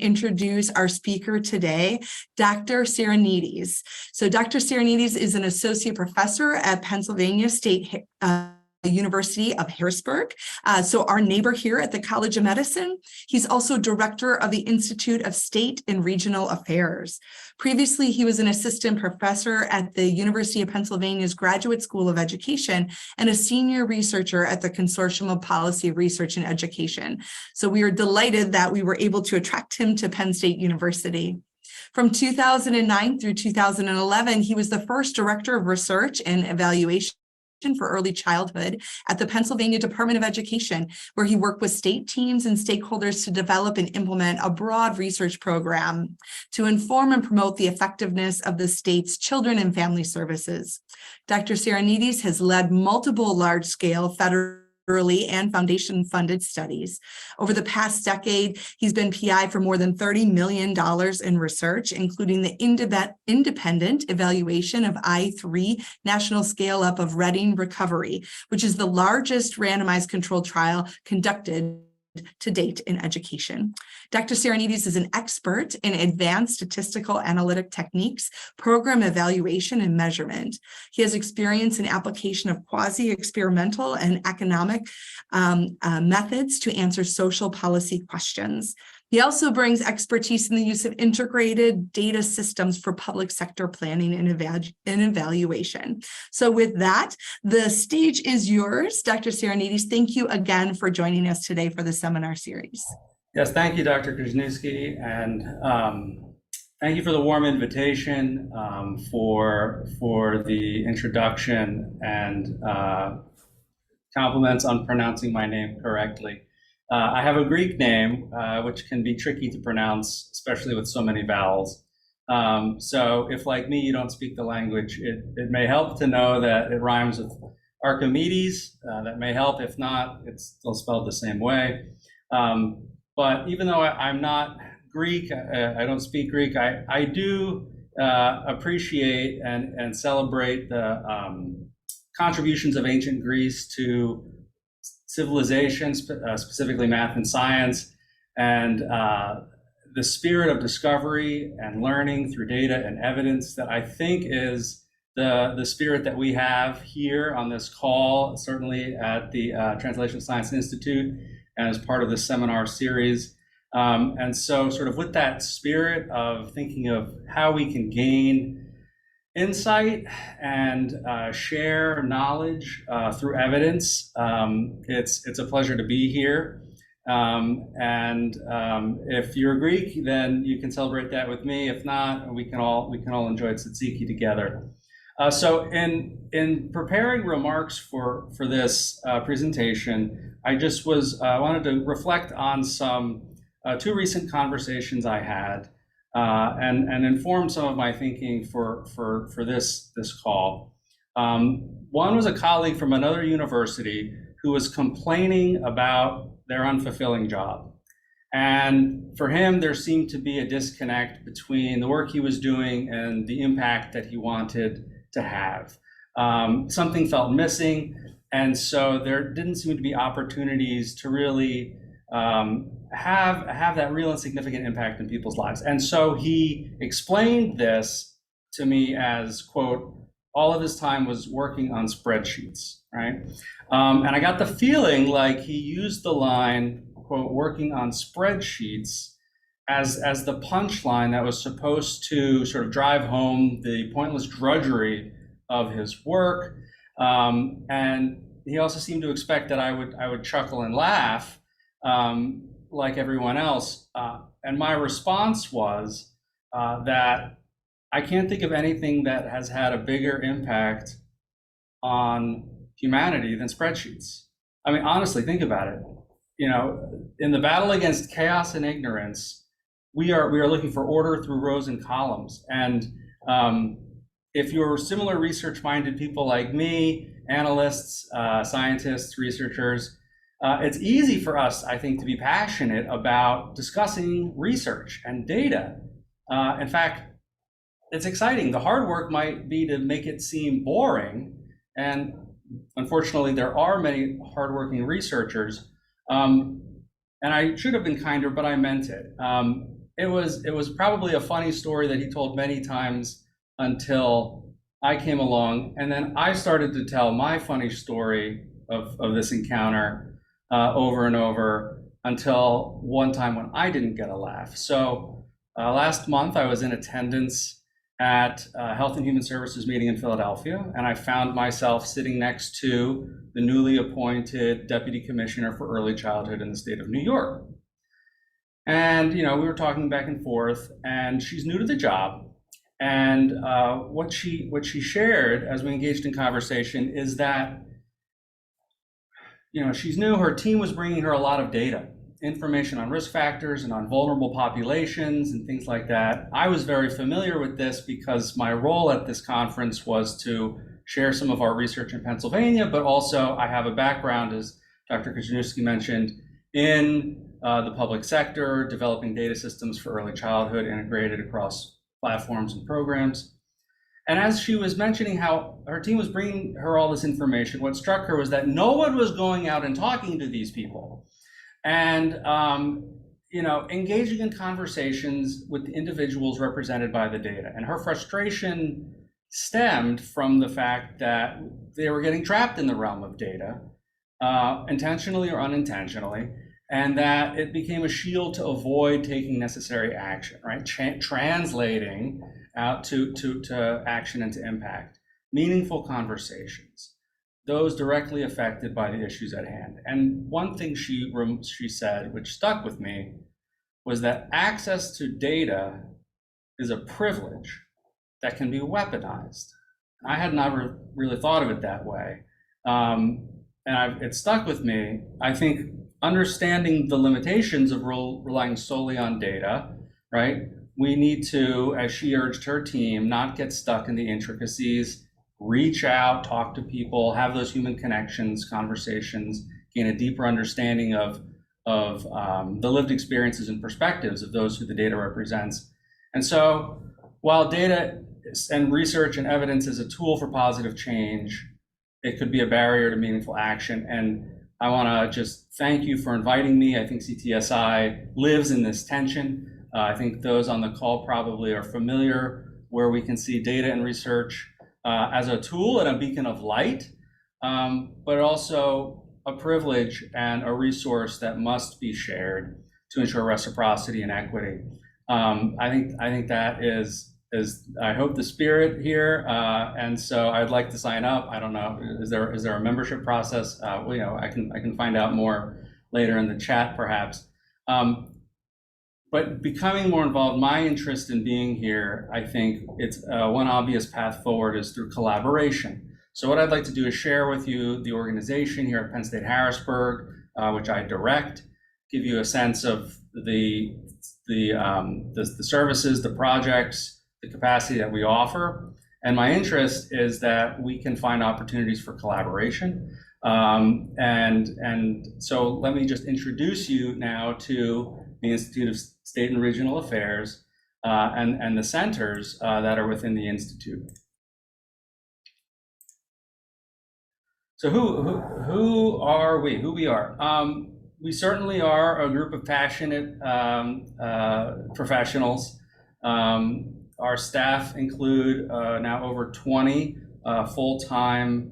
introduce our speaker today, Dr. Sirinides. So Dr. Sirinides is an associate professor at Pennsylvania State University of Harrisburg. So our neighbor here at the College of Medicine. He's also director of the Institute of State and Regional Affairs. Previously, he was an assistant professor at the University of Pennsylvania's Graduate School of Education and a senior researcher at the Consortium of Policy Research and Education. So we are delighted that we were able to attract him to Penn State University. From 2009 through 2011, he was the first director of research and evaluation for early childhood at the Pennsylvania Department of Education, where he worked with state teams and stakeholders to develop and implement a broad research program to inform and promote the effectiveness of the state's children and family services. Dr. Sirinides has led multiple large-scale federally and foundation-funded studies. Over the past decade, he's been PI for more than $30 million in research, including the independent evaluation of I3 National Scale-Up of Reading Recovery, which is the largest randomized controlled trial conducted to date in education. Dr. Sirinides is an expert in advanced statistical analytic techniques, program evaluation, and measurement. He has experience in application of quasi-experimental and economic methods to answer social policy questions. He also brings expertise in the use of integrated data systems for public sector planning and evaluation. So with that, the stage is yours, Dr. Sirinides. Thank you again for joining us today for the seminar series. Yes, thank you, Dr. Krasniewski, and thank you for the warm invitation, for the introduction, and compliments on pronouncing my name correctly. I have a Greek name, which can be tricky to pronounce, especially with so many vowels. So if, like me, you don't speak the language, it may help to know that it rhymes with Archimedes. That may help. If not, it's still spelled the same way. But even though I'm not Greek, I don't speak Greek, I do appreciate and celebrate the contributions of ancient Greece to civilization, specifically math and science, and the spirit of discovery and learning through data and evidence that I think is the spirit that we have here on this call, certainly at the Translation Science Institute and as part of this seminar series. And so sort of with that spirit of thinking of how we can gain insight and share knowledge through evidence. It's a pleasure to be here. And if you're Greek, then you can celebrate that with me. If not, we can all enjoy tzatziki together. So in preparing remarks for this presentation, I just wanted to reflect on two recent conversations I had. And inform some of my thinking for this call. One was a colleague from another university who was complaining about their unfulfilling job. And for him, there seemed to be a disconnect between the work he was doing and the impact that he wanted to have. Something felt missing, and so there didn't seem to be opportunities to really have that real and significant impact in people's lives. And so he explained this to me as, quote, all of his time was working on spreadsheets, right? And I got the feeling like he used the line, quote, working on spreadsheets as the punchline that was supposed to sort of drive home the pointless drudgery of his work. And he also seemed to expect that I would chuckle and laugh, like everyone else. And my response was that I can't think of anything that has had a bigger impact on humanity than spreadsheets. I mean, honestly, think about it. You know, in the battle against chaos and ignorance, we are looking for order through rows and columns. And if you're similar research-minded people like me, analysts, scientists, researchers, it's easy for us, I think, to be passionate about discussing research and data. In fact, it's exciting. The hard work might be to make it seem boring. And unfortunately, there are many hardworking researchers. And I should have been kinder, but I meant it. it was probably a funny story that he told many times until I came along, and then I started to tell my funny story of this encounter over and over until one time when I didn't get a laugh. So last month I was in attendance at a Health and Human Services meeting in Philadelphia, and I found myself sitting next to the newly appointed Deputy Commissioner for Early Childhood in the state of New York. And, we were talking back and forth, and she's new to the job. And what she shared as we engaged in conversation is that, she's new, her team was bringing her a lot of data, information on risk factors and on vulnerable populations and things like that. I was very familiar with this because my role at this conference was to share some of our research in Pennsylvania, but also I have a background, as Dr. Korzeniewski mentioned, in the public sector, developing data systems for early childhood integrated across platforms and programs. And as she was mentioning how her team was bringing her all this information, what struck her was that no one was going out and talking to these people and engaging in conversations with the individuals represented by the data. And her frustration stemmed from the fact that they were getting trapped in the realm of data, intentionally or unintentionally, and that it became a shield to avoid taking necessary action, right? Translating out to action and to impact. Meaningful conversations, those directly affected by the issues at hand. And one thing she said, which stuck with me, was that access to data is a privilege that can be weaponized. I had never really thought of it that way. It stuck with me. I think understanding the limitations of relying solely on data, right? We need to, as she urged her team, not get stuck in the intricacies, reach out, talk to people, have those human connections, conversations, gain a deeper understanding of the lived experiences and perspectives of those who the data represents. And so while data and research and evidence is a tool for positive change, it could be a barrier to meaningful action. And I want to just thank you for inviting me. I think CTSI lives in this tension. I think those on the call probably are familiar where we can see data and research as a tool and a beacon of light, but also a privilege and a resource that must be shared to ensure reciprocity and equity. I think that is I hope the spirit here, and so I'd like to sign up. I don't know, is there a membership process? I can find out more later in the chat perhaps. But becoming more involved, my interest in being here, I think it's one obvious path forward is through collaboration. So what I'd like to do is share with you the organization here at Penn State Harrisburg, which I direct, give you a sense of the services, the projects, the capacity that we offer. And my interest is that we can find opportunities for collaboration. And so let me just introduce you now to the Institute of State and Regional Affairs and the centers that are within the Institute. So who are we? Who we are? We certainly are a group of passionate professionals. Our staff include now over 20 full-time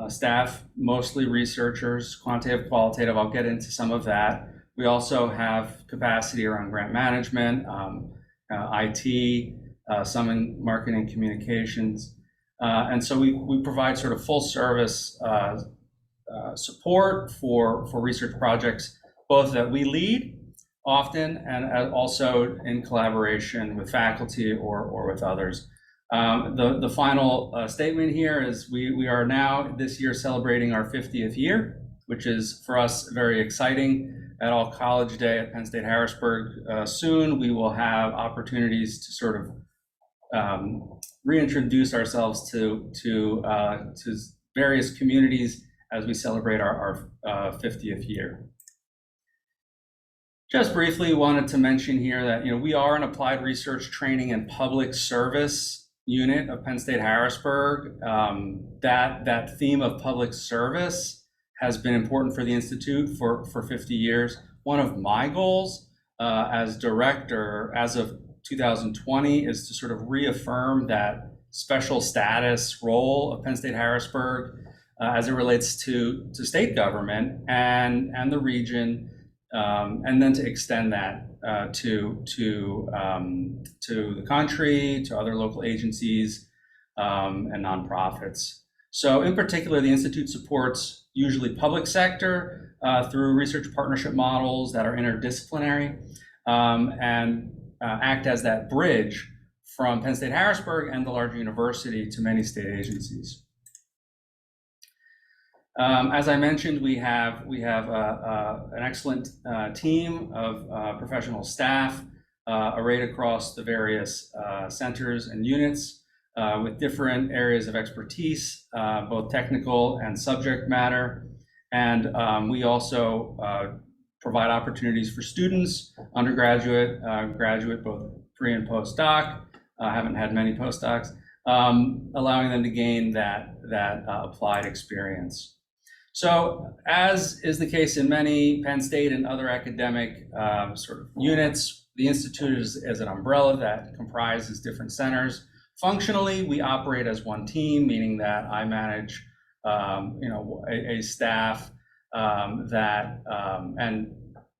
staff, mostly researchers, quantitative, qualitative. I'll get into some of that. We also have capacity around grant management, IT, some in marketing communications. And so we provide sort of full service support for research projects, both that we lead often and also in collaboration with faculty or with others. The final statement here is we are now this year celebrating our 50th year, which is for us very exciting. At All College Day at Penn State Harrisburg soon, we will have opportunities to sort of reintroduce ourselves to various communities as we celebrate our 50th year. Just briefly wanted to mention here that we are an applied research training and public service unit of Penn State Harrisburg. That theme of public service has been important for the Institute for 50 years. One of my goals as director as of 2020 is to sort of reaffirm that special status role of Penn State Harrisburg as it relates to state government and the region, and then to extend that to the country, to other local agencies and nonprofits. So in particular, the Institute supports usually public sector through research partnership models that are interdisciplinary and act as that bridge from Penn State Harrisburg and the larger university to many state agencies. As I mentioned, we have an excellent team of professional staff arrayed across the various centers and units with different areas of expertise, both technical and subject matter. And we also provide opportunities for students, undergraduate, graduate, both pre and postdoc. Haven't had many postdocs, allowing them to gain that applied experience. So, as is the case in many Penn State and other academic sort of units, the Institute is an umbrella that comprises different centers. Functionally, we operate as one team, meaning that I manage a staff that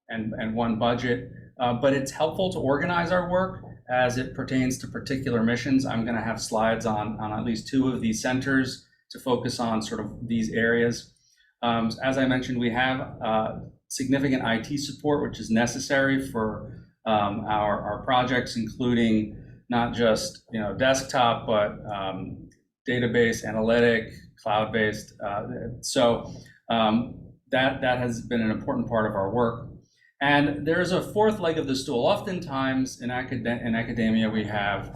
and one budget, but it's helpful to organize our work as it pertains to particular missions. I'm going to have slides on at least two of these centers to focus on sort of these areas. As I mentioned, we have significant IT support, which is necessary for our projects, including not just desktop, but database, analytic, cloud-based. So that has been an important part of our work. And there's a fourth leg of the stool. Oftentimes in academia, we have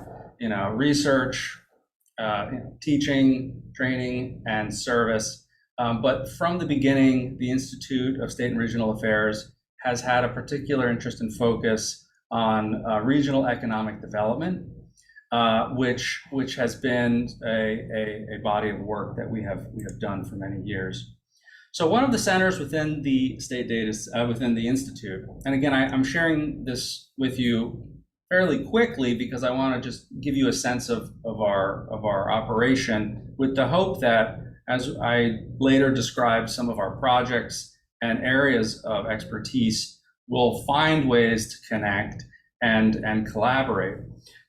research, teaching, training, and service. But from the beginning, the Institute of State and Regional Affairs has had a particular interest and focus on regional economic development, which has been a body of work that we have done for many years. So one of the centers within the state data, within the Institute, and again, I'm sharing this with you fairly quickly because I want to just give you a sense of our operation, with the hope that as I later describe some of our projects and areas of expertise, we'll find ways to connect and collaborate.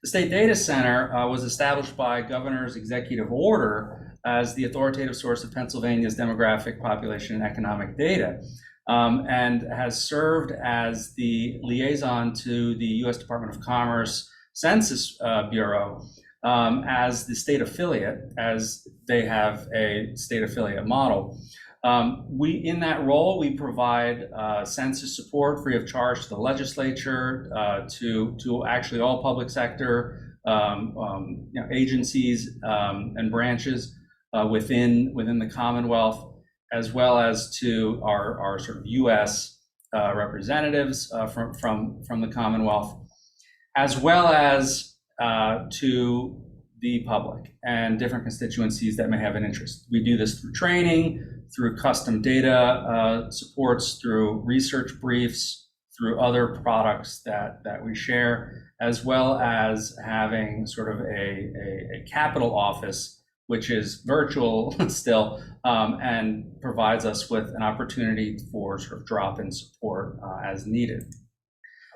The State Data Center was established by Governor's executive order as the authoritative source of Pennsylvania's demographic, population, and economic data, and has served as the liaison to the U.S. Department of Commerce Census Bureau as the state affiliate, as they have a state affiliate model. In that role, we provide census support free of charge to the legislature, to actually all public sector agencies and branches within the Commonwealth, as well as to our sort of U.S. Representatives from the Commonwealth, as well as to the public and different constituencies that may have an interest. We do this through training, through custom data supports, through research briefs, through other products that we share, as well as having sort of a capital office, which is virtual still, and provides us with an opportunity for sort of drop-in support as needed.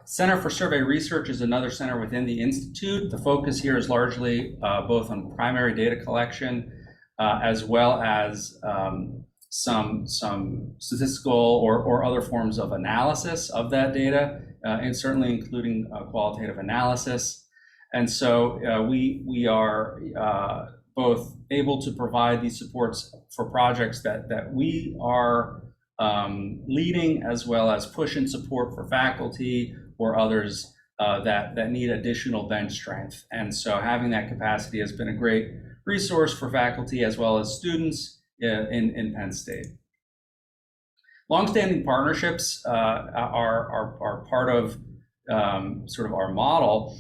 Center for Survey Research is another center within the Institute. The focus here is largely both on primary data collection, as well as some statistical or other forms of analysis of that data, and certainly including qualitative analysis. And so we are both able to provide these supports for projects that we are leading, as well as push and support for faculty or others that need additional bench strength. And so having that capacity has been a great resource for faculty as well as students in Penn State. Longstanding partnerships are part of sort of our model.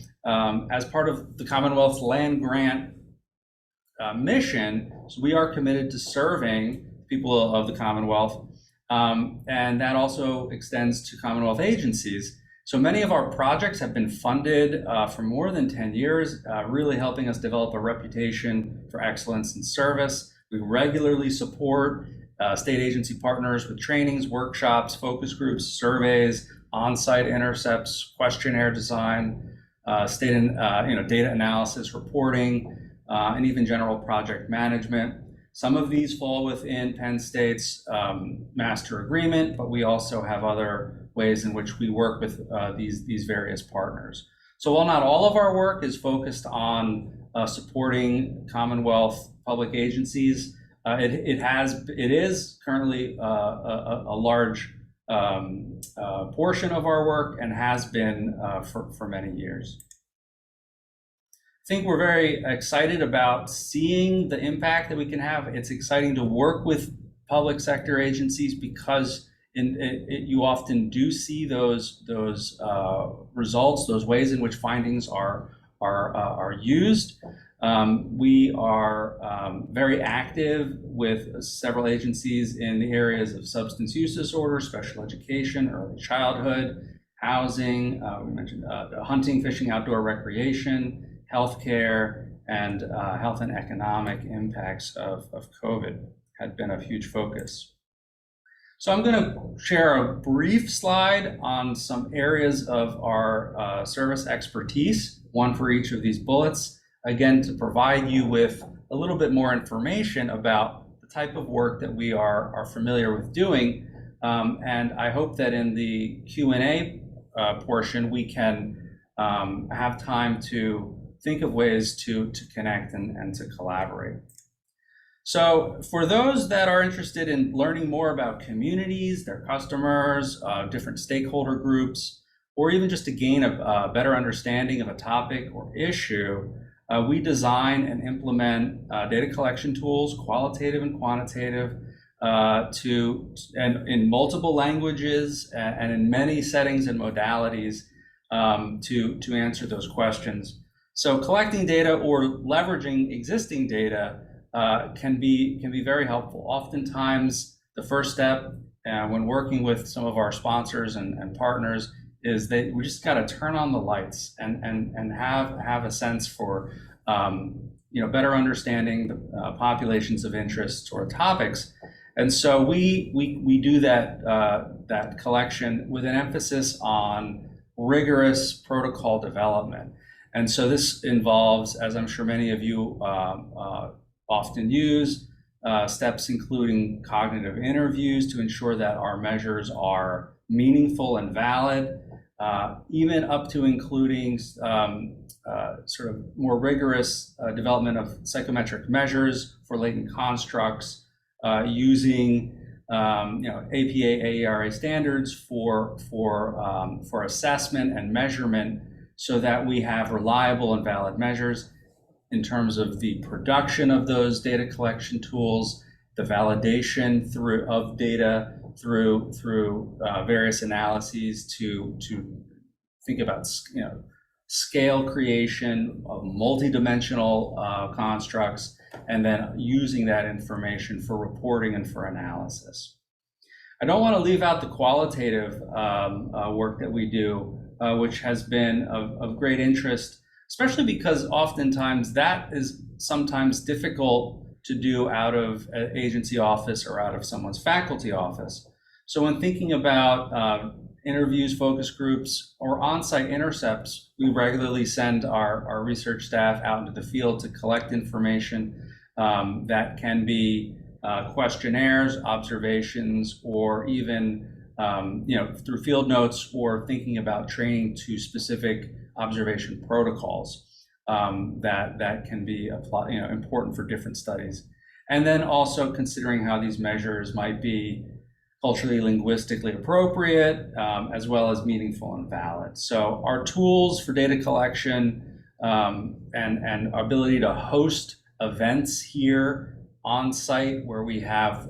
As part of the Commonwealth's land grant mission, so we are committed to serving people of the Commonwealth, and that also extends to Commonwealth agencies. So many of our projects have been funded for more than 10 years, really helping us develop a reputation for excellence in service. We regularly support state agency partners with trainings, workshops, focus groups, surveys, on-site intercepts, questionnaire design, state and data analysis, reporting, and even general project management. Some of these fall within Penn State's master agreement, but we also have other ways in which we work with these various partners. So while not all of our work is focused on supporting Commonwealth public agencies, it is currently a large portion of our work and has been for many years. I think we're very excited about seeing the impact that we can have. It's exciting to work with public sector agencies because you often do see those results, those ways in which findings are used. We are very active with several agencies in the areas of substance use disorder, special education, early childhood, housing. We mentioned hunting, fishing, outdoor recreation, healthcare, and health and economic impacts of COVID had been a huge focus. So I'm going to share a brief slide on some areas of our service expertise, one for each of these bullets, again, to provide you with a little bit more information about the type of work that we are familiar with doing. And I hope that in the Q&A portion, we can have time to think of ways to connect and to collaborate. So for those that are interested in learning more about communities, their customers, different stakeholder groups, or even just to gain a better understanding of a topic or issue, we design and implement data collection tools, qualitative and quantitative, and in multiple languages and in many settings and modalities to answer those questions. So collecting data or leveraging existing data can be very helpful. Oftentimes, the first step when working with some of our sponsors and partners is that we just got to turn on the lights and have a sense for better understanding the populations of interest or topics. And so we do that collection with an emphasis on rigorous protocol development. And so this involves, as I'm sure many of you often use, steps including cognitive interviews to ensure that our measures are meaningful and valid, even up to including sort of more rigorous development of psychometric measures for latent constructs, using APA, AERA standards for assessment and measurement, so that we have reliable and valid measures in terms of the production of those data collection tools, the validation of data through various analyses to think about scale creation of multidimensional constructs, and then using that information for reporting and for analysis. I don't want to leave out the qualitative work that we do, which has been of great interest, especially because oftentimes that is sometimes difficult to do out of an agency office or out of someone's faculty office. So when thinking about interviews, focus groups, or on-site intercepts, we regularly send our research staff out into the field to collect information that can be questionnaires, observations, or even through field notes or thinking about training to specific observation protocols that can be important for different studies. And then also considering how these measures might be culturally, linguistically appropriate, as well as meaningful and valid. So our tools for data collection and our ability to host events here on site, where we have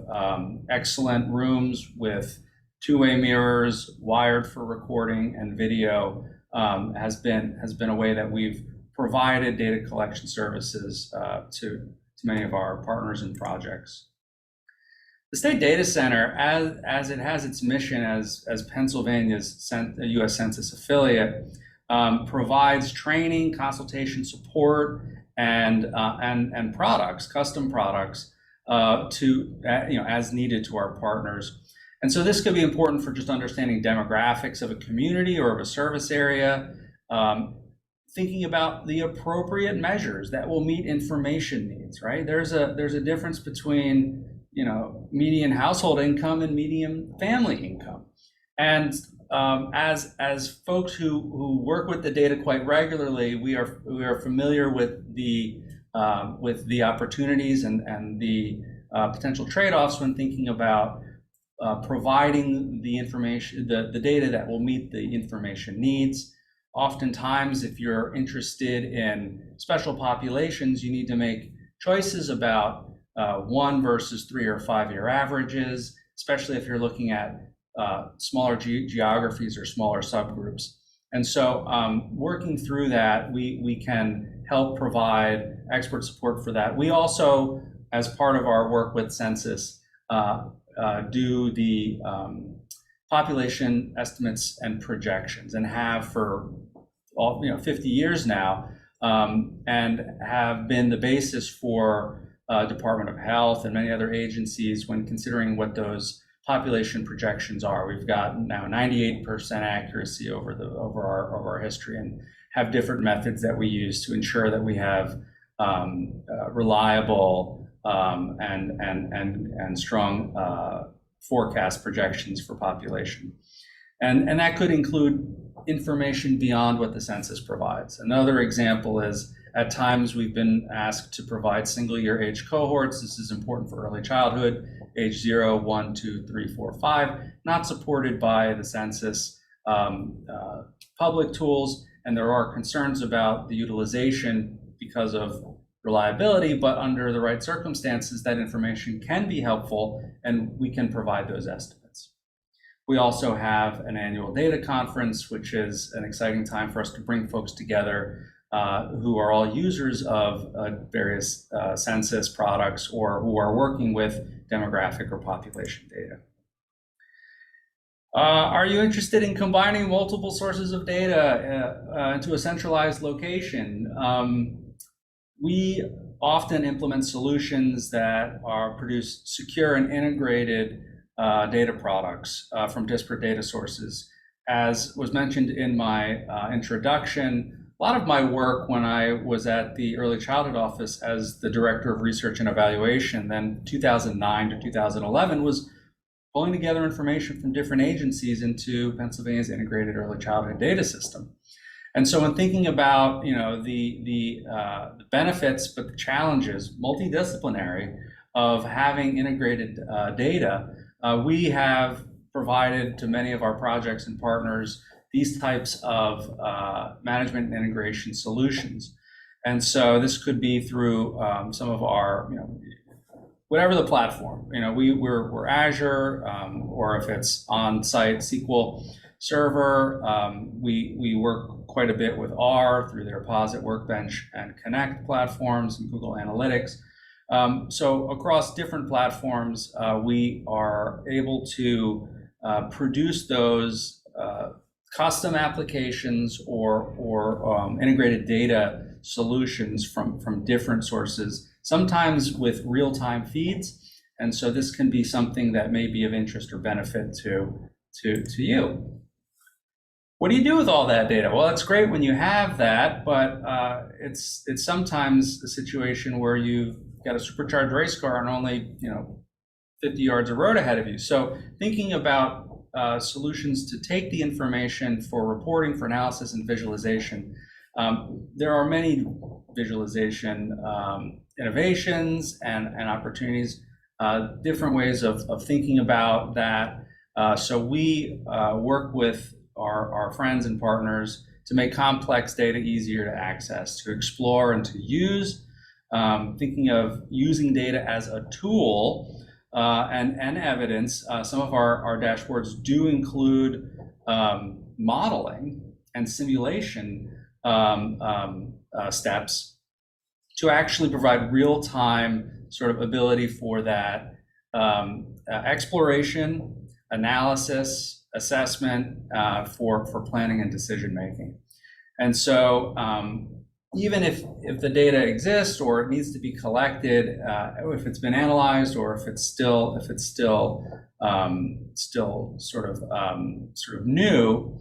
excellent rooms with two-way mirrors wired for recording and video, has been a way that we've provided data collection services to many of our partners and projects. The State Data Center, as it has its mission as Pennsylvania's U.S. Census affiliate, provides training, consultation, support, and products, custom products, as needed to our partners. And so this could be important for just understanding demographics of a community or of a service area, thinking about the appropriate measures that will meet information needs, right? There's a difference between, median household income and median family income. And as folks who work with the data quite regularly, we are familiar with the opportunities and the potential trade-offs when thinking about providing the information, the data that will meet the information needs. Oftentimes, if you're interested in special populations, you need to make choices about 1 versus 3 or 5 year averages, especially if you're looking at smaller geographies or smaller subgroups. And so working through that, we can help provide expert support for that. We also, as part of our work with Census, do the population estimates and projections, and have for 50 years now, and have been the basis for Department of Health and many other agencies when considering what those population projections are. We've got now 98% accuracy over our history, and have different methods that we use to ensure that we have reliable and strong forecast projections for population. And that could include information beyond what the census provides. Another example is, at times we've been asked to provide single year age cohorts. This is important for early childhood, age 0, 1, 2, 3, 4, 5, not supported by the census public tools. And there are concerns about the utilization because of reliability, but under the right circumstances, that information can be helpful, and we can provide those estimates. We also have an annual data conference, which is an exciting time for us to bring folks together who are all users of various census products, or who are working with demographic or population data. Are you interested in combining multiple sources of data into a centralized location? We often implement solutions that produce secure and integrated data products from disparate data sources. As was mentioned in my introduction, a lot of my work when I was at the Early Childhood Office as the Director of Research and Evaluation, then 2009 to 2011, was pulling together information from different agencies into Pennsylvania's integrated early childhood data system. And so when thinking about the benefits, but the challenges, multidisciplinary, of having integrated data, we have provided to many of our projects and partners these types of management and integration solutions. And so this could be through some of our, whatever the platform, we're Azure, or if it's on-site SQL Server, we work quite a bit with R through their Posit, Workbench, and Connect platforms, and Google Analytics. So across different platforms, we are able to produce those custom applications or integrated data solutions from different sources, sometimes with real-time feeds. And so this can be something that may be of interest or benefit to you. What do you do with all that data? Well, it's great when you have that, but it's sometimes a situation where you've got a supercharged race car and only 50 yards of road ahead of you. So thinking about solutions to take the information for reporting, for analysis, and visualization. There are many visualization innovations and opportunities, different ways of thinking about that. So we work with our friends and partners to make complex data easier to access, to explore, and to use. Thinking of using data as a tool and evidence. Some of our dashboards do include modeling and simulation steps to actually provide real-time sort of ability for that exploration, analysis, assessment for planning and decision making. And so even if the data exists or it needs to be collected, if it's been analyzed or if it's still sort of new,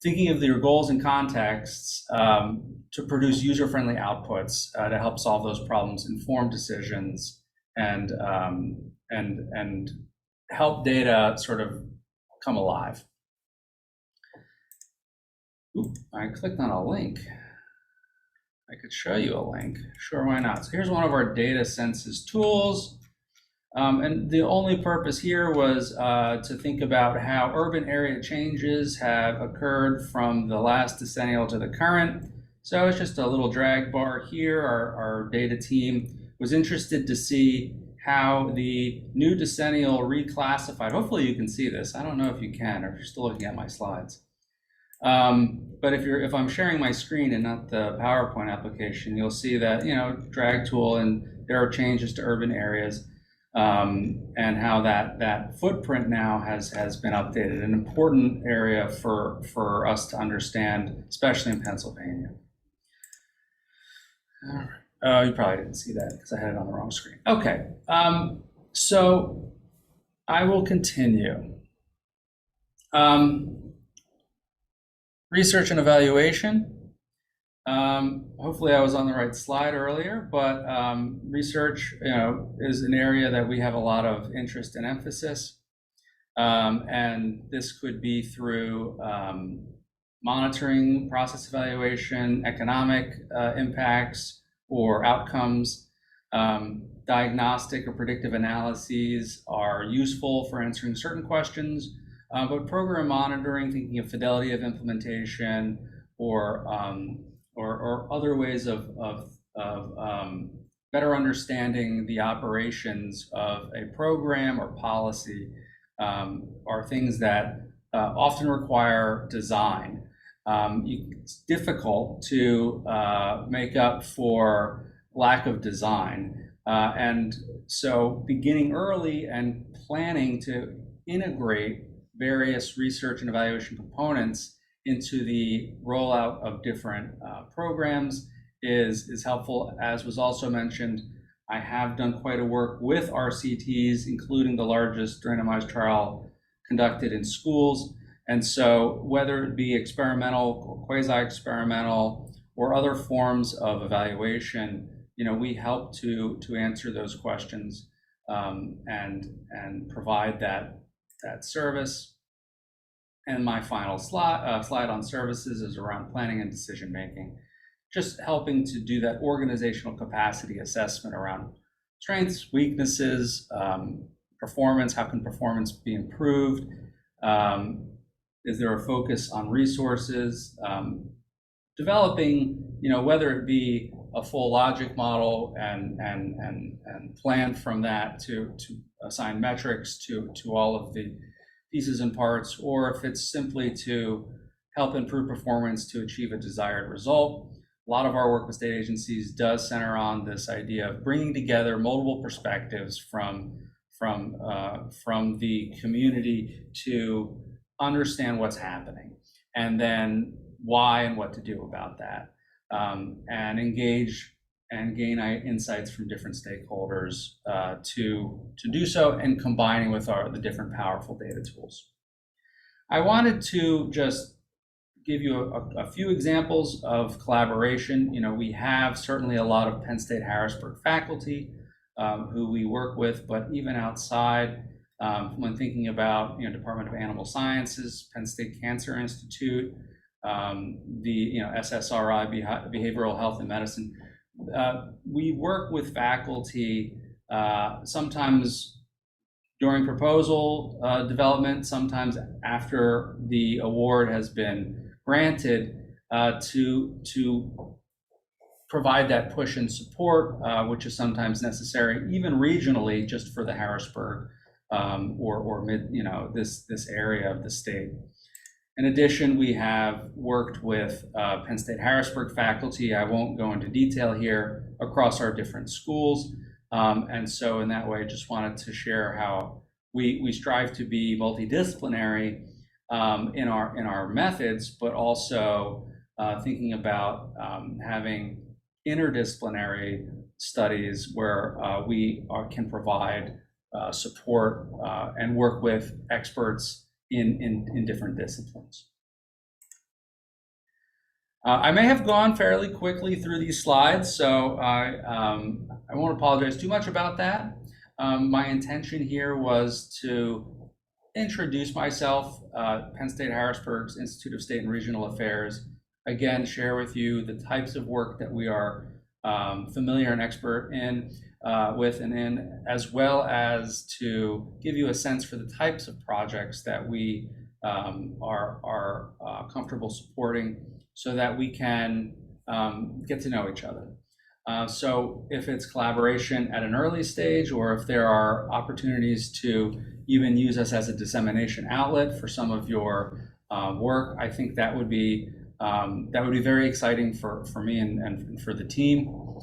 thinking of your goals and contexts to produce user-friendly outputs to help solve those problems, inform decisions, and help data sort of come alive. Oop, I clicked on a link. I could show you a link. Sure, why not? So here's one of our data census tools. And the only purpose here was to think about how urban area changes have occurred from the last decennial to the current. So it's just a little drag bar here. Our data team was interested to see how the new decennial reclassified. Hopefully you can see this. I don't know if you can, or if you're still looking at my slides. But if I'm sharing my screen and not the PowerPoint application, you'll see that, drag tool, and there are changes to urban areas, and how that footprint now has been updated, an important area for us to understand, especially in Pennsylvania. All right. Oh, you probably didn't see that because I had it on the wrong screen. Okay, so I will continue. Research and evaluation. Hopefully I was on the right slide earlier, but research, is an area that we have a lot of interest and emphasis. And this could be through monitoring, process evaluation, economic impacts or outcomes. Diagnostic or predictive analyses are useful for answering certain questions. But program monitoring, thinking of fidelity of implementation, or other ways of better understanding the operations of a program or policy, are things that often require design. It's difficult to make up for lack of design, and so beginning early and planning to integrate various research and evaluation components into the rollout of different programs is helpful. As was also mentioned, I have done quite a work with RCTs, including the largest randomized trial conducted in schools. And so whether it be experimental or quasi-experimental or other forms of evaluation, we help to answer those questions and provide that service. And my final slide on services is around planning and decision making, just helping to do that organizational capacity assessment around strengths, weaknesses, performance. How can performance be improved? Is there a focus on resources? Developing, whether it be a full logic model and plan from that to assign metrics to all of the pieces and parts, or if it's simply to help improve performance to achieve a desired result. A lot of our work with state agencies does center on this idea of bringing together multiple perspectives from the community to understand what's happening, and then why and what to do about that, and engage and gain insights from different stakeholders to do so, and combining with the different powerful data tools. I wanted to just give you a few examples of collaboration. We have certainly a lot of Penn State Harrisburg faculty who we work with, but even outside, when thinking about Department of Animal Sciences, Penn State Cancer Institute, the SSRI, Behavioral Health and Medicine. We work with faculty sometimes during proposal development, sometimes after the award has been granted, to provide that push and support, which is sometimes necessary, even regionally, just for the Harrisburg or mid, this area of the state. In addition, we have worked with Penn State Harrisburg faculty. I won't go into detail here, across our different schools, And so in that way, just wanted to share how we strive to be multidisciplinary in our methods, but also thinking about having interdisciplinary studies where we can provide support and work with experts in different disciplines. I may have gone fairly quickly through these slides, so I won't apologize too much about that. My intention here was to introduce myself, Penn State Harrisburg's Institute of State and Regional Affairs, again, share with you the types of work that we are familiar and expert in, as well as to give you a sense for the types of projects that we are comfortable supporting so that we can get to know each other. So if it's collaboration at an early stage, or if there are opportunities to even use us as a dissemination outlet for some of your work, I think that would be very exciting for me and for the team.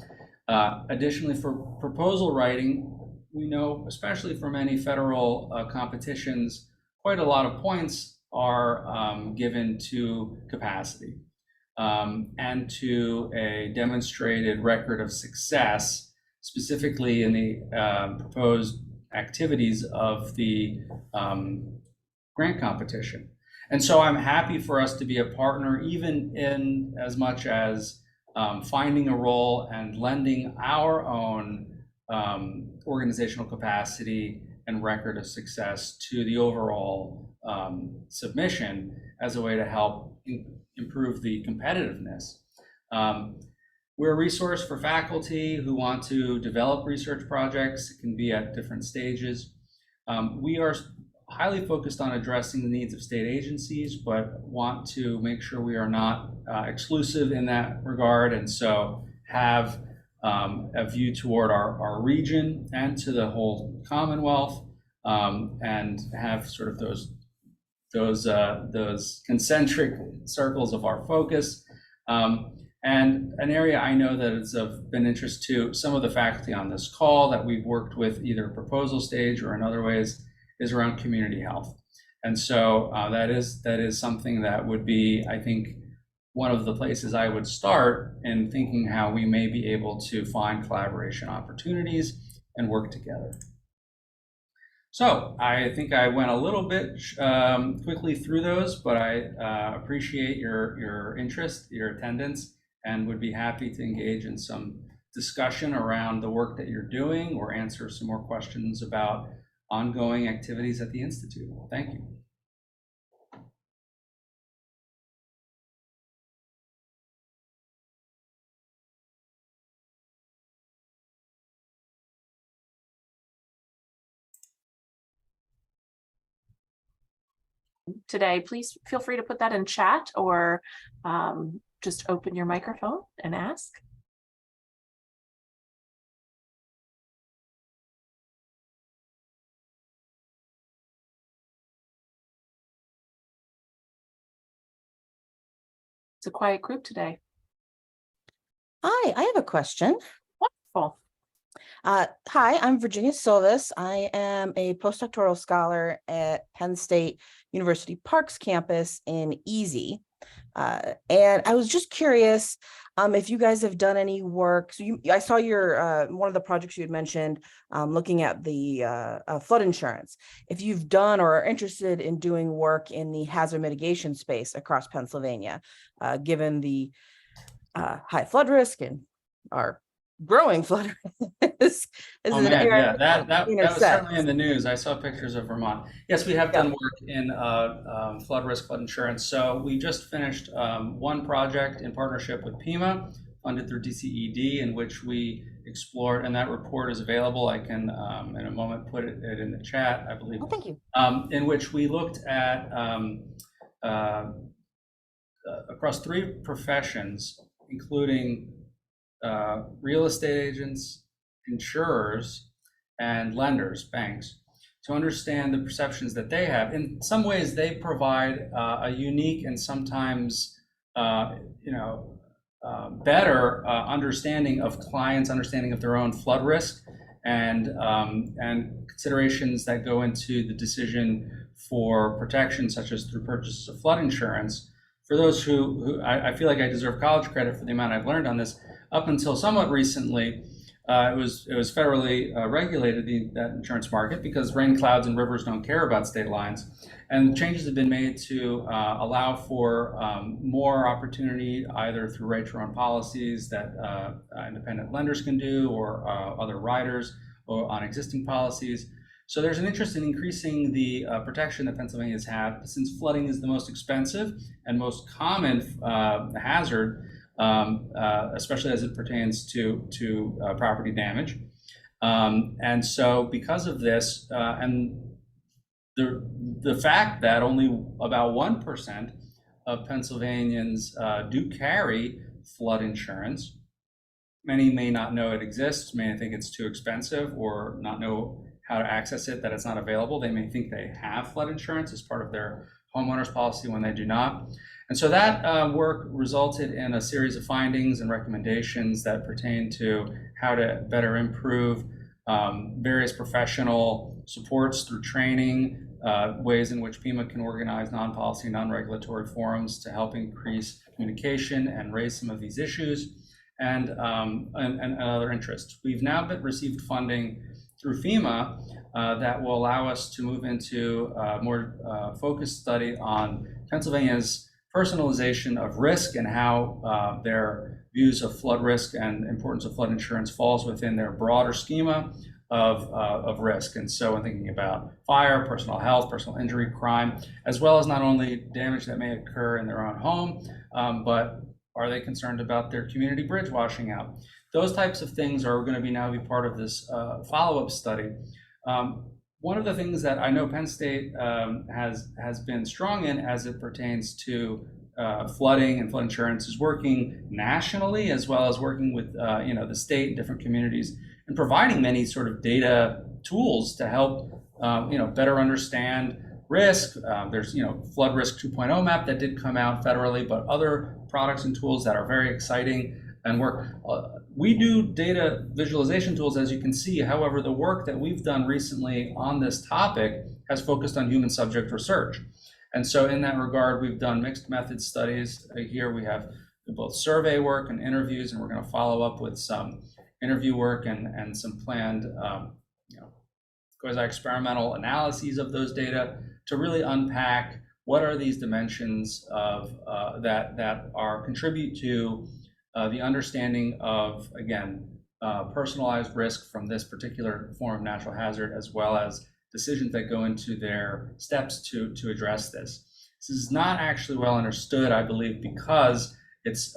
Additionally, for proposal writing, we know, especially for many federal competitions, quite a lot of points are given to capacity and to a demonstrated record of success, specifically in the proposed activities of the grant competition. And so I'm happy for us to be a partner, even in as much as finding a role and lending our own organizational capacity and record of success to the overall submission as a way to help improve the competitiveness. We're a resource for faculty who want to develop research projects. It can be at different stages. We are highly focused on addressing the needs of state agencies, but want to make sure we are not exclusive in that regard, and so have a view toward our region and to the whole Commonwealth, and have sort of those concentric circles of our focus. And an area I know that is of been interest to some of the faculty on this call that we've worked with either proposal stage or in other ways is around community health. And so that is something that would be, I think, one of the places I would start in thinking how we may be able to find collaboration opportunities and work together. So I think I went a little bit quickly through those, but I appreciate your interest, your attendance, and would be happy to engage in some discussion around the work that you're doing or answer some more questions about ongoing activities at the Institute. Thank you. Today, please feel free to put that in chat or just open your microphone and ask. It's a quiet group today. Hi, I have a question. Wonderful. Hi, I'm Virginia Silvis. I am a postdoctoral scholar at Penn State University Parks campus in Easy. And I was just curious if you guys have done any work. So I saw your one of the projects you had mentioned looking at the flood insurance. If you've done or are interested in doing work in the hazard mitigation space across Pennsylvania, given the high flood risk and our growing flood risk. Oh man, yeah, that was certainly in the news. I saw pictures of Vermont. Yes, we have done work in flood risk, flood insurance. So we just finished one project in partnership with PEMA, funded through DCED, in which we explored, and that report is available. I can in a moment put it in the chat, I believe. Oh, thank you. In which we looked at across 3 professions, including real estate agents, insurers, and lenders, banks, to understand the perceptions that they have. In some ways, they provide a unique and sometimes, better understanding of clients' understanding of their own flood risk, and considerations that go into the decision for protection, such as through purchases of flood insurance. For those who I feel like I deserve college credit for the amount I've learned on this. Up until somewhat recently, it was federally regulated, that insurance market, because rain clouds and rivers don't care about state lines. And changes have been made to allow for more opportunity, either through right-to-run policies that independent lenders can do, or other riders or on existing policies. So there's an interest in increasing the protection that Pennsylvania has had, since flooding is the most expensive and most common hazard, especially as it pertains to property damage. And so because of this, and the fact that only about 1% of Pennsylvanians do carry flood insurance, many may not know it exists, may think it's too expensive, or not know how to access it, that it's not available. They may think they have flood insurance as part of their homeowner's policy when they do not. And so that work resulted in a series of findings and recommendations that pertain to how to better improve various professional supports through training, ways in which PEMA can organize non-policy, non-regulatory forums to help increase communication and raise some of these issues, and other interests. We've now received funding through FEMA that will allow us to move into a more focused study on Pennsylvania's personalization of risk, and how their views of flood risk and importance of flood insurance falls within their broader schema of risk. And so when thinking about fire, personal health, personal injury, crime, as well as not only damage that may occur in their own home, but are they concerned about their community bridge washing out? Those types of things are going to now be part of this follow-up study. One of the things that I know Penn State has been strong in as it pertains to flooding and flood insurance is working nationally, as well as working with the state and different communities, and providing many sort of data tools to help better understand risk. There's flood risk 2.0 map that did come out federally, but other products and tools that are very exciting and work. We do data visualization tools, as you can see. However, the work that we've done recently on this topic has focused on human subject research. And so in that regard, we've done mixed method studies. Here we have both survey work and interviews, and we're going to follow up with some interview work and some planned quasi-experimental analyses of those data to really unpack what are these dimensions of that are contribute to the understanding of, again, personalized risk from this particular form of natural hazard, as well as decisions that go into their steps to address this. This is not actually well understood, I believe, because it's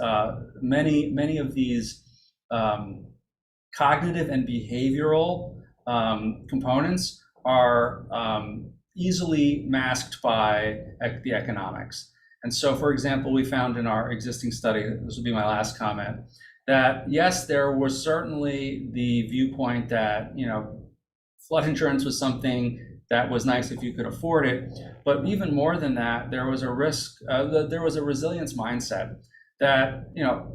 many of these cognitive and behavioral components are easily masked by the economics. And so, for example, we found in our existing study, this will be my last comment, that yes, there was certainly the viewpoint that flood insurance was something that was nice if you could afford it, but even more than that, there was a risk, there was a resilience mindset that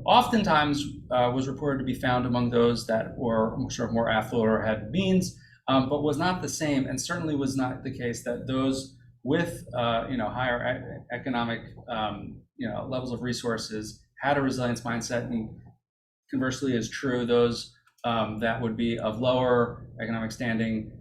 oftentimes was reported to be found among those that were sort of more affluent or had means, but was not the same, and certainly was not the case that those with higher economic levels of resources had a resilience mindset. And conversely is true, those that would be of lower economic standing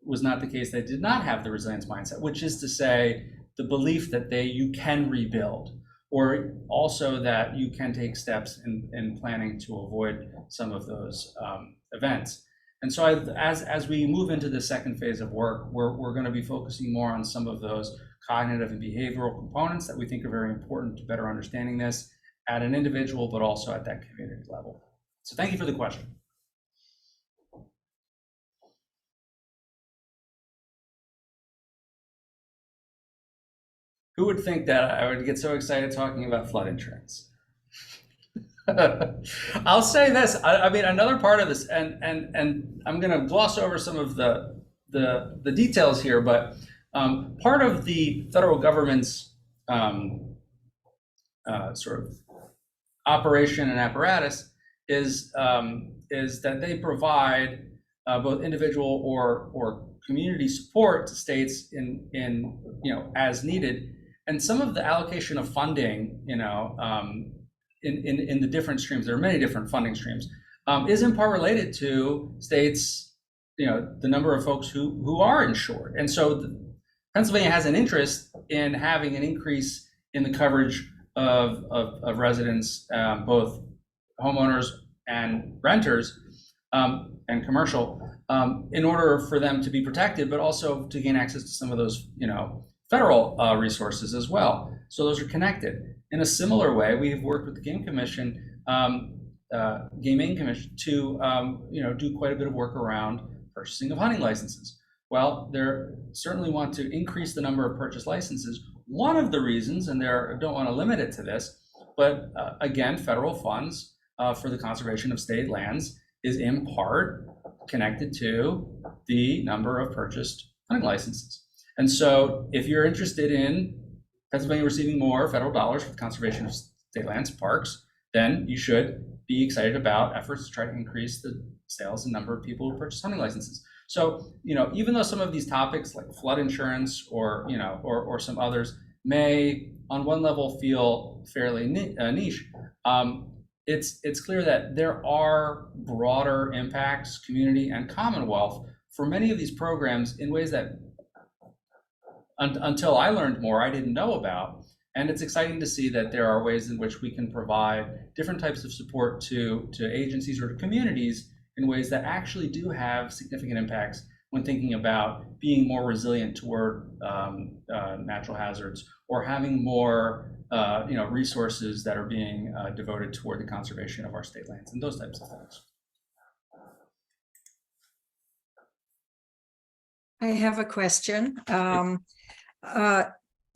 was not the case. They did not have the resilience mindset, which is to say the belief that you can rebuild, or also that you can take steps in planning to avoid some of those events. And so as we move into the second phase of work, we're going to be focusing more on some of those cognitive and behavioral components that we think are very important to better understanding this at an individual, but also at that community level. So thank you for the question. Who would think that I would get so excited talking about flood insurance? I'll say this. I mean, another part of this, and I'm going to gloss over some of the details here, but part of the federal government's sort of operation and apparatus is that they provide both individual or community support to states in as needed. And some of the allocation of funding, in the different streams, there are many different funding streams, is in part related to states, the number of folks who are insured. And so Pennsylvania has an interest in having an increase in the coverage of residents, both homeowners and renters, and commercial, in order for them to be protected, but also to gain access to some of those, federal resources as well. So those are connected. In a similar way, we've worked with the Game Commission, Gaming Commission, to do quite a bit of work around purchasing of hunting licenses. Well, they certainly want to increase the number of purchase licenses. One of the reasons, and I don't want to limit it to this, but again, federal funds for the conservation of state lands is in part connected to the number of purchased hunting licenses. And so if you're interested in Pennsylvania receiving more federal dollars for the conservation of state lands, parks, then you should be excited about efforts to try to increase the sales and number of people who purchase hunting licenses. So, even though some of these topics like flood insurance or some others may on one level feel fairly niche, it's clear that there are broader impacts, community and commonwealth, for many of these programs in ways that until I learned more, I didn't know about. And it's exciting to see that there are ways in which we can provide different types of support to agencies or to communities in ways that actually do have significant impacts when thinking about being more resilient toward natural hazards, or having more resources that are being devoted toward the conservation of our state lands and those types of things. I have a question.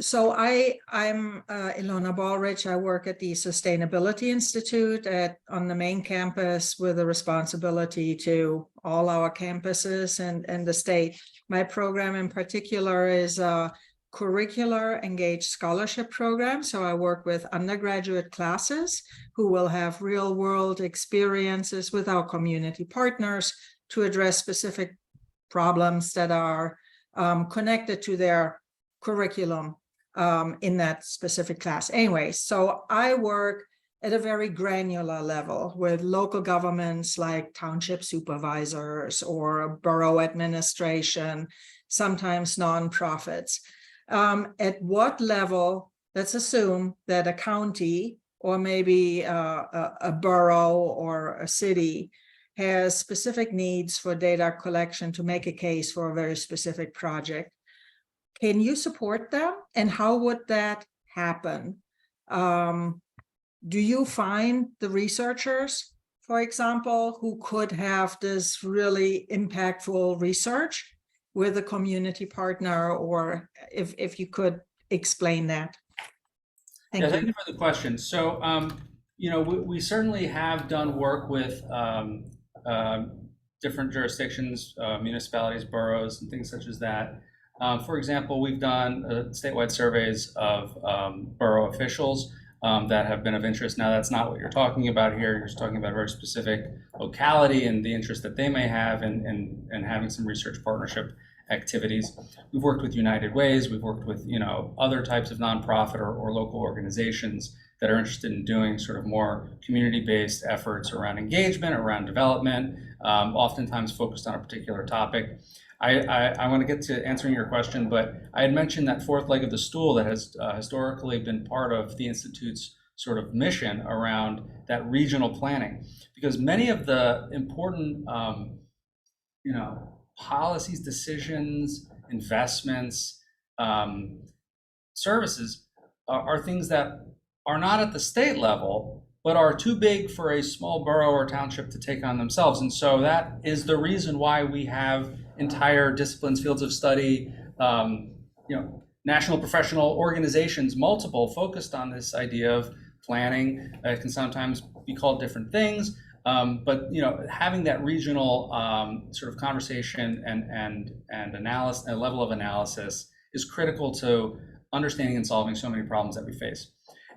So I'm Ilona Ballrich. I work at the Sustainability Institute on the main campus with a responsibility to all our campuses and the state. My program in particular is a curricular engaged scholarship program. So I work with undergraduate classes who will have real world experiences with our community partners to address specific problems that are connected to their curriculum in that specific class. Anyway, so I work at a very granular level with local governments like township supervisors or borough administration, sometimes nonprofits. At what level, let's assume that a county or maybe a borough or a city has specific needs for data collection to make a case for a very specific project. Can you support them? And how would that happen? Do you find the researchers, for example, who could have this really impactful research with a community partner, or if you could explain that? Thank you for the question. So, we certainly have done work with different jurisdictions, municipalities, boroughs, and things such as that. For example, we've done statewide surveys of borough officials that have been of interest. Now, that's not what you're talking about here. You're just talking about a very specific locality and the interest that they may have in having some research partnership activities. We've worked with United Ways. We've worked with other types of nonprofit or local organizations that are interested in doing sort of more community-based efforts around engagement, around development, oftentimes focused on a particular topic. I want to get to answering your question, but I had mentioned that fourth leg of the stool that has historically been part of the Institute's sort of mission around that regional planning, because many of the important, policies, decisions, investments, services are things that are not at the state level, but are too big for a small borough or township to take on themselves. And so that is the reason why we have entire disciplines, fields of study, national professional organizations, multiple, focused on this idea of planning. It can sometimes be called different things, but having that regional sort of conversation and analysis, a level of analysis, is critical to understanding and solving so many problems that we face.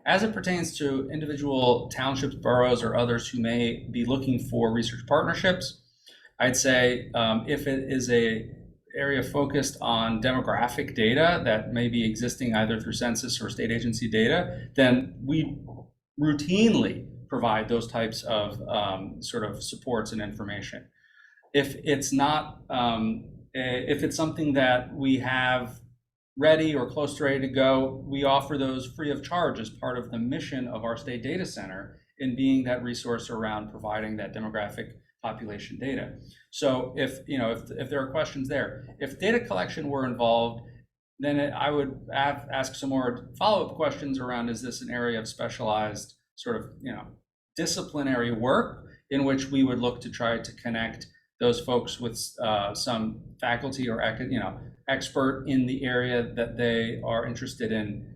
As it pertains to individual townships, boroughs, or others who may be looking for research partnerships, I'd say if it is a area focused on demographic data that may be existing either through census or state agency data, then we routinely provide those types of sort of supports and information. If it's not, if it's something that we have ready or close to ready to go, we offer those free of charge as part of the mission of our state data center in being that resource around providing that demographic population data. So if there are questions there, if data collection were involved, then I would ask some more follow-up questions around, is this an area of specialized sort of disciplinary work in which we would look to try to connect those folks with some faculty or expert in the area that they are interested in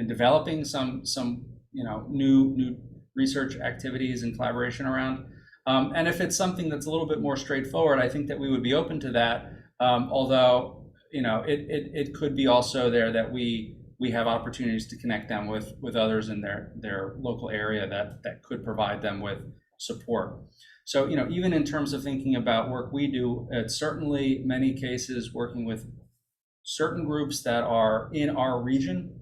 developing some new research activities and collaboration around. And if it's something that's a little bit more straightforward, I think that we would be open to that. Although it could be also there that we have opportunities to connect them with others in their local area that could provide them with support. So even in terms of thinking about work we do, it's certainly many cases working with certain groups that are in our region.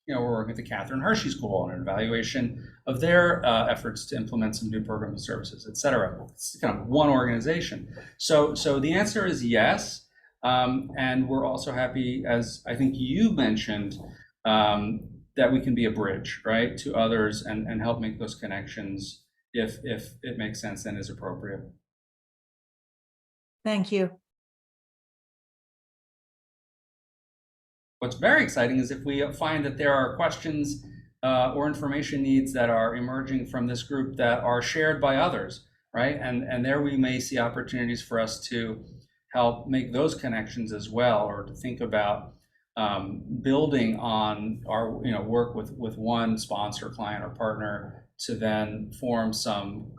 We're working with the Catherine Hershey School on an evaluation of their efforts to implement some new programs and services, et cetera. It's kind of one organization. So the answer is yes. And we're also happy, as I think you mentioned, that we can be a bridge, right, to others and help make those connections if it makes sense and is appropriate. Thank you. What's very exciting is if we find that there are questions or information needs that are emerging from this group that are shared by others, right? And there we may see opportunities for us to help make those connections as well, or to think about building on our work with one sponsor, client, or partner to then form some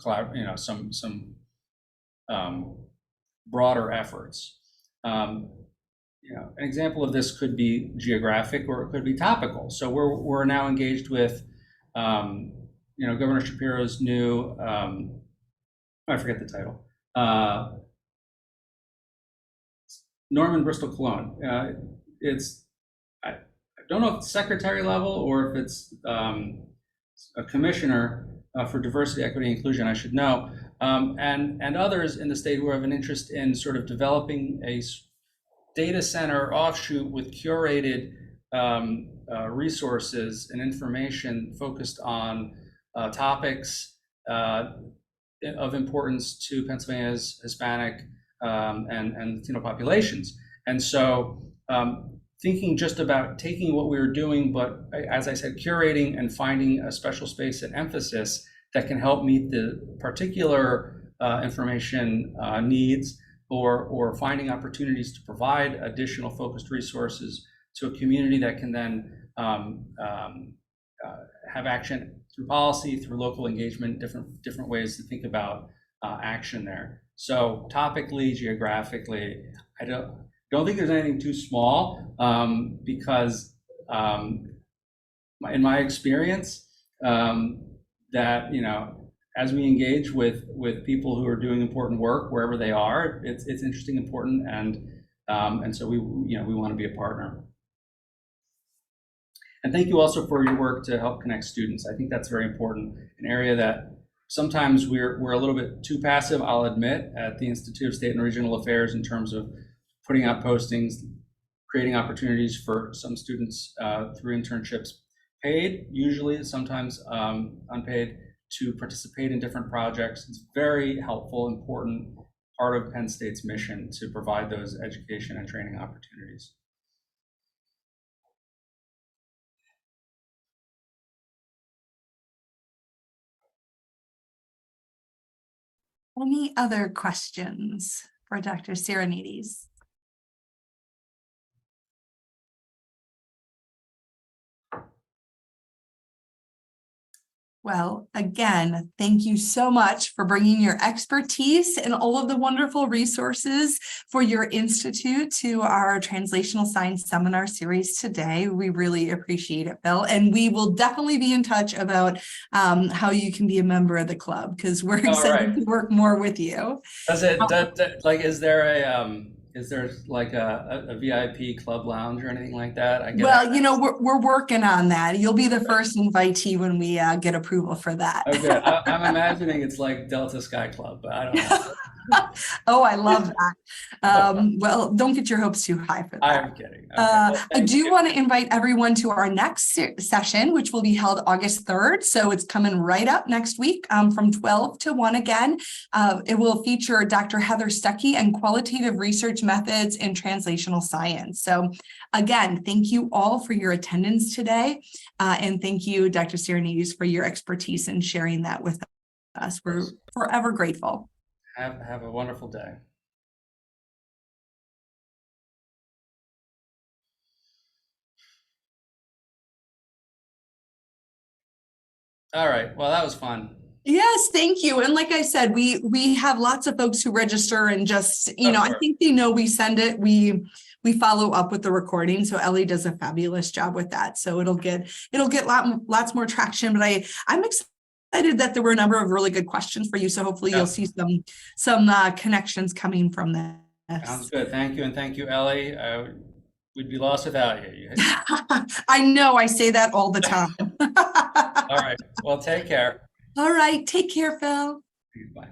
broader efforts. An example of this could be geographic, or it could be topical. So we're now engaged with Governor Shapiro's new I forget the title. Norman Bristol Cologne. I don't know if it's secretary level or if it's a commissioner for diversity, equity, and inclusion, I should know, and others in the state who have an interest in sort of developing a data center offshoot with curated resources and information focused on topics of importance to Pennsylvania's Hispanic and Latino populations. And so thinking just about taking what we were doing, but as I said, curating and finding a special space and emphasis that can help meet the particular information needs, or finding opportunities to provide additional focused resources to a community that can then have action through policy, through local engagement, different ways to think about action there. So topically, geographically, I don't think there's anything too small, because in my experience, that as we engage with people who are doing important work wherever they are, it's interesting, important, and so we want to be a partner. And thank you also for your work to help connect students. I think that's very important, an area that sometimes we're a little bit too passive, I'll admit, at the Institute of State and Regional Affairs in terms of putting out postings, creating opportunities for some students through internships, paid, usually, sometimes unpaid, to participate in different projects. It's very helpful, important part of Penn State's mission to provide those education and training opportunities. Any other questions for Dr. Sirinides? Well, again, thank you so much for bringing your expertise and all of the wonderful resources for your institute to our Translational Science Seminar Series today. We really appreciate it, Bill. And we will definitely be in touch about how you can be a member of the club, because we're excited right. to work more with you. Does it, like, is there like a VIP club lounge or anything like that? I get Well, you know, we're working on that. You'll be the first invitee when we get approval for that. Okay, I'm imagining it's like Delta Sky Club, but I don't know. Oh, I love that. Well, don't get your hopes too high for that. I'm kidding. Okay, well, I thank do you. want to invite everyone to our next session, which will be held August 3rd. So it's coming right up next week from 12 to 1 again. It will feature Dr. Heather Stuckey and qualitative research methods in translational science. So again, thank you all for your attendance today. And thank you, Dr. Sirinides, for your expertise in sharing that with us. We're forever grateful. Have a wonderful day. All right, well, that was fun. Yes, thank you. And like I said, we have lots of folks who register and just, you know, I Sure. think they know we send it. We follow up with the recording. So Ellie does a fabulous job with that. So it'll get lots more traction. But I'm excited that there were a number of really good questions for you. So hopefully Yeah. you'll see some connections coming from this. Sounds good. Thank you, and thank you, Ellie. We'd be lost without you. I know I say that all the time. All right, well, take care. All right. Take care, Phil. Bye.